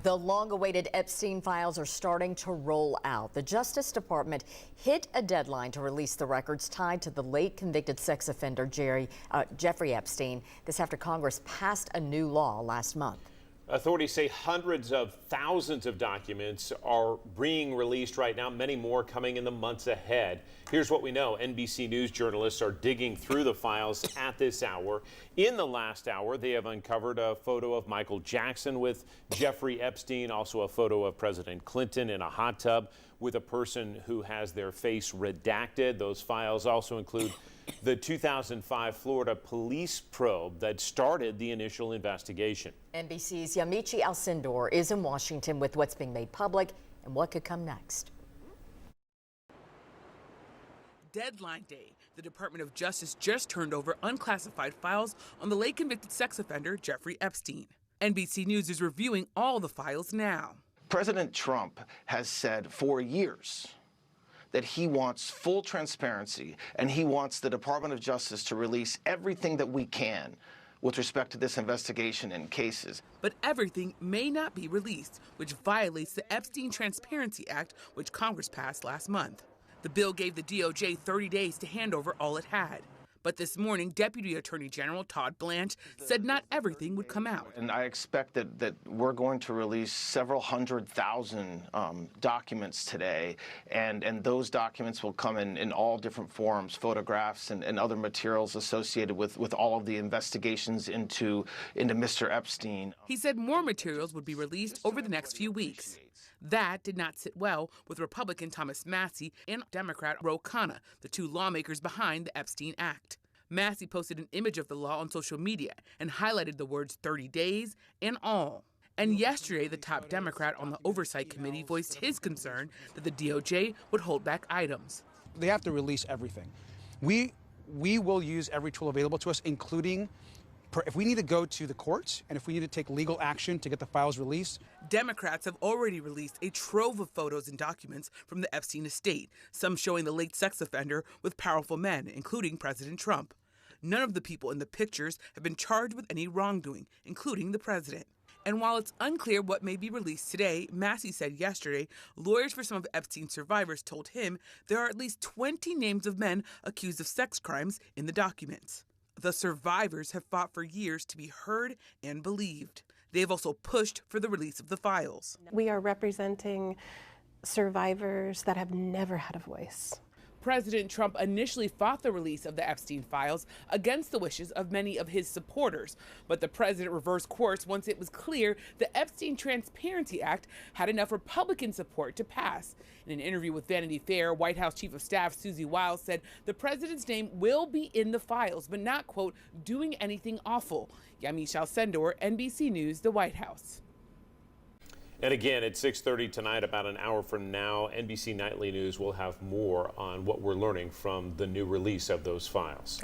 The long-awaited Epstein files are starting to roll out. The Justice Department hit a deadline to release the records tied to the late convicted sex offender Jeffrey Epstein. This after Congress passed a new law last month. Authorities say hundreds of thousands of documents are being released right now, many more coming in the months ahead. Here's what we know. NBC News journalists are digging through the files at this hour. In the last hour, they have uncovered a photo of Michael Jackson with Jeffrey Epstein, also a photo of President Clinton in a hot tub with a person who has their face redacted. Those files also include the 2005 Florida police probe that started the initial investigation. NBC's Yamiche Alcindor is in Washington with what's being made public and what could come next. Deadline day. The Department of Justice just turned over unclassified files on the late convicted sex offender Jeffrey Epstein. NBC News is reviewing all the files now. President Trump has said for years that he wants full transparency and he wants the Department of Justice to release everything that we can with respect to this investigation and cases. But everything may not be released, which violates the Epstein Transparency Act, which Congress passed last month. The bill gave the DOJ 30 days to hand over all it had. But this morning, Deputy Attorney General Todd Blanche said not everything would come out. And I expect that we're going to release several 100,000 documents today, and those documents will come in all different forms, photographs and other materials associated with all of the investigations into Mr. Epstein. He said more materials would be released over the next few weeks. That did not sit well with Republican Thomas Massie and Democrat Ro Khanna, the two lawmakers behind the Epstein Act. Massie posted an image of the law on social media and highlighted the words 30 days and all. And yesterday, the top Democrat on the Oversight Committee voiced his concern that the DOJ would hold back items. They have to release everything. We will use every tool available to us, including if we need to go to the courts and if we need to take legal action to get the files released. Democrats have already released a trove of photos and documents from the Epstein estate, some showing the late sex offender with powerful men, including President Trump. None of the people in the pictures have been charged with any wrongdoing, including the president. And while it's unclear what may be released today, Massie said yesterday lawyers for some of Epstein's survivors told him there are at least 20 names of men accused of sex crimes in the documents. The survivors have fought for years to be heard and believed. They have also pushed for the release of the files. We are representing survivors that have never had a voice. President Trump initially fought the release of the Epstein files against the wishes of many of his supporters, but the president reversed course once it was clear the Epstein Transparency Act had enough Republican support to pass. In an interview with Vanity Fair, White House Chief of Staff Susie Wiles said the president's name will be in the files, but not, quote, doing anything awful. Yamiche Alcindor, NBC News, the White House. And again, at 6:30 tonight, about an hour from now, NBC Nightly News will have more on what we're learning from the new release of those files.